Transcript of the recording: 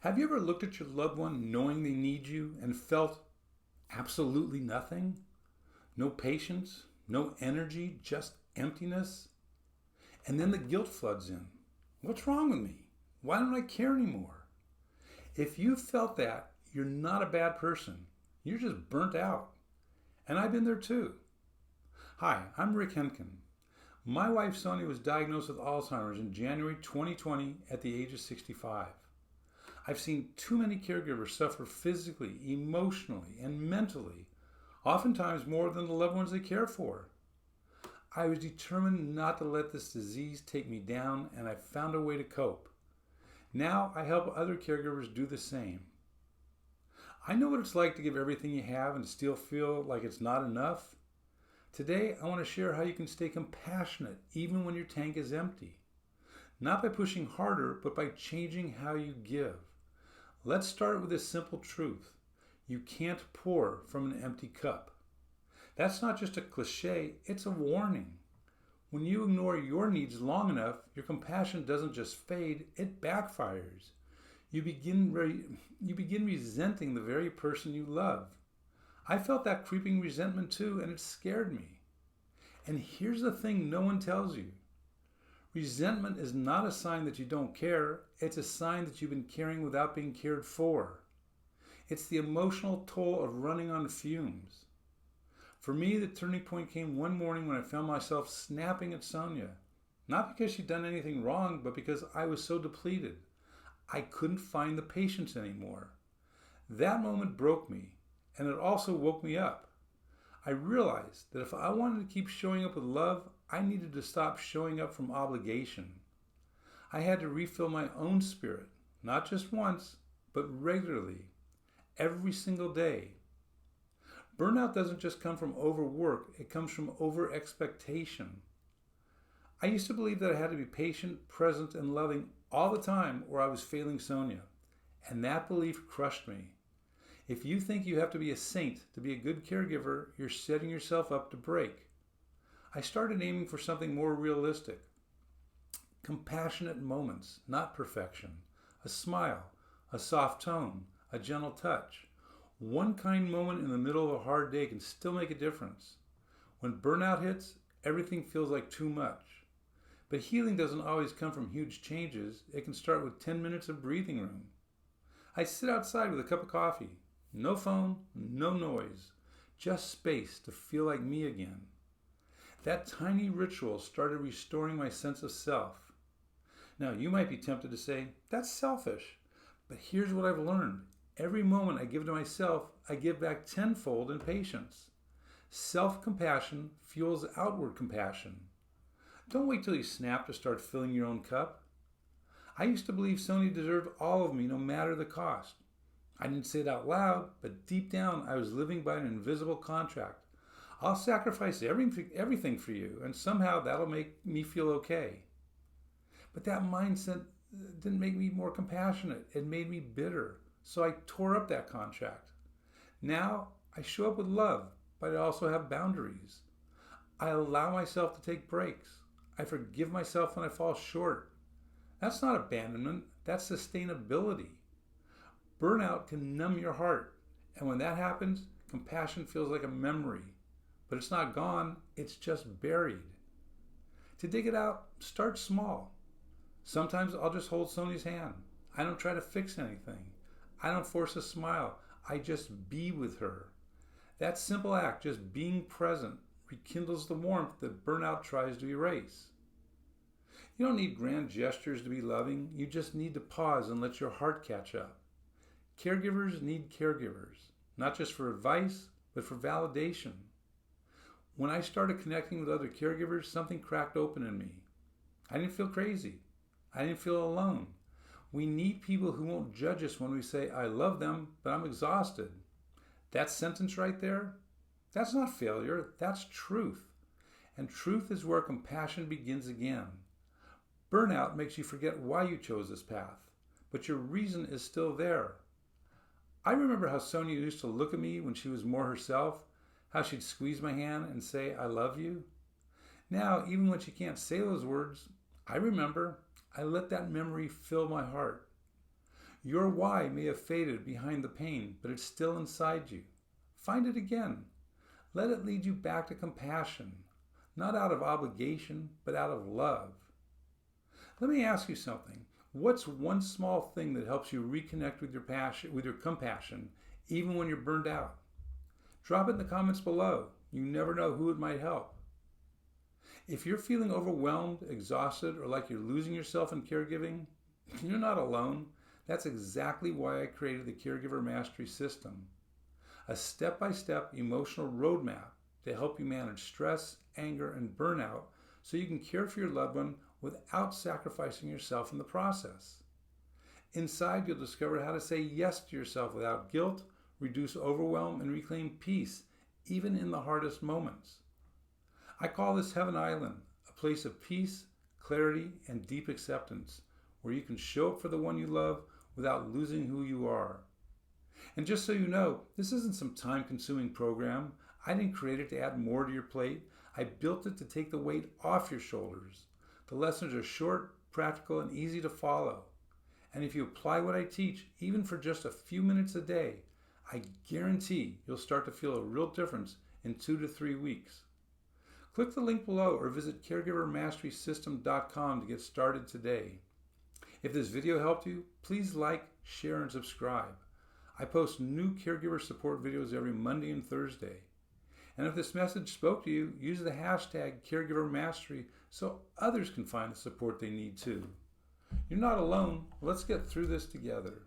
Have you ever looked at your loved one knowing they need you and felt absolutely nothing? No patience, no energy, just emptiness? And then the guilt floods in. What's wrong with me? Why don't I care anymore? If you felt that, you're not a bad person. You're just burnt out. And I've been there too. Hi, I'm 𝗕𝘂𝗀𝗃. My wife Sonia was diagnosed with Alzheimer's in January 2020 at the age of 65. I've seen too many caregivers suffer physically, emotionally, and mentally, oftentimes more than the loved ones they care for. I was determined not to let this disease take me down, and I found a way to cope. Now I help other caregivers do the same. I know what it's like to give everything you have and still feel like it's not enough. Today, I want to share how you can stay compassionate even when your tank is empty. Not by pushing harder, but by changing how you give. Let's start with this simple truth. You can't pour from an empty cup. That's not just a cliche, it's a warning. When you ignore your needs long enough, your compassion doesn't just fade, it backfires. You begin resenting the very person you love. I felt that creeping resentment too, and it scared me. And here's the thing no one tells you. Resentment is not a sign that you don't care, it's a sign that you've been caring without being cared for. It's the emotional toll of running on fumes. For me, the turning point came one morning when I found myself snapping at Sonia. Not because she'd done anything wrong, but because I was so depleted. I couldn't find the patience anymore. That moment broke me, and it also woke me up. I realized that if I wanted to keep showing up with love, I needed to stop showing up from obligation. I had to refill my own spirit, not just once, but regularly, every single day. Burnout doesn't just come from overwork, it comes from over-expectation. I used to believe that I had to be patient, present, and loving all the time or I was failing Sonia, and that belief crushed me. If you think you have to be a saint to be a good caregiver, you're setting yourself up to break. I started aiming for something more realistic. Compassionate moments, not perfection. A smile, a soft tone, a gentle touch. One kind moment in the middle of a hard day can still make a difference. When burnout hits, everything feels like too much. But healing doesn't always come from huge changes. It can start with 10 minutes of breathing room. I sit outside with a cup of coffee. No phone, no noise. Just space to feel like me again. That tiny ritual started restoring my sense of self. Now, you might be tempted to say, that's selfish. But here's what I've learned. Every moment I give to myself, I give back tenfold in patience. Self-compassion fuels outward compassion. Don't wait till you snap to start filling your own cup. I used to believe Sonia deserved all of me, no matter the cost. I didn't say it out loud, but deep down I was living by an invisible contract. I'll sacrifice everything for you, and somehow that'll make me feel okay. But that mindset didn't make me more compassionate. It made me bitter. So I tore up that contract. Now I show up with love, but I also have boundaries. I allow myself to take breaks. I forgive myself when I fall short. That's not abandonment, that's sustainability. Burnout can numb your heart, and when that happens, compassion feels like a memory. But it's not gone, it's just buried. To dig it out, start small. Sometimes I'll just hold Sonia's hand. I don't try to fix anything. I don't force a smile. I just be with her. That simple act, just being present, rekindles the warmth that burnout tries to erase. You don't need grand gestures to be loving. You just need to pause and let your heart catch up. Caregivers need caregivers, not just for advice, but for validation. When I started connecting with other caregivers, something cracked open in me. I didn't feel crazy. I didn't feel alone. We need people who won't judge us when we say, I love them, but I'm exhausted. That sentence right there, that's not failure, that's truth. And truth is where compassion begins again. Burnout makes you forget why you chose this path, but your reason is still there. I remember how Sonia used to look at me when she was more herself, how she'd squeeze my hand and say, I love you. Now, even when she can't say those words, I remember. I let that memory fill my heart. Your why may have faded behind the pain, but it's still inside you. Find it again. Let it lead you back to compassion, not out of obligation, but out of love. Let me ask you something. What's one small thing that helps you reconnect with your passion, with your compassion, even when you're burned out? Drop it in the comments below. You never know who it might help. If you're feeling overwhelmed, exhausted, or like you're losing yourself in caregiving, you're not alone. That's exactly why I created the Caregiver Mastery System, a step-by-step emotional roadmap to help you manage stress, anger, and burnout so you can care for your loved one without sacrificing yourself in the process. Inside, you'll discover how to say yes to yourself without guilt, reduce overwhelm, and reclaim peace, even in the hardest moments. I call this Heaven Island, a place of peace, clarity, and deep acceptance, where you can show up for the one you love without losing who you are. And just so you know, this isn't some time-consuming program. I didn't create it to add more to your plate. I built it to take the weight off your shoulders. The lessons are short, practical, and easy to follow. And if you apply what I teach, even for just a few minutes a day, I guarantee you'll start to feel a real difference in 2 to 3 weeks. Click the link below or visit caregivermasterysystem.com to get started today. If this video helped you, please like, share, and subscribe. I post new caregiver support videos every Monday and Thursday. And if this message spoke to you, use the hashtag Caregiver Mastery so others can find the support they need too. You're not alone. Let's get through this together.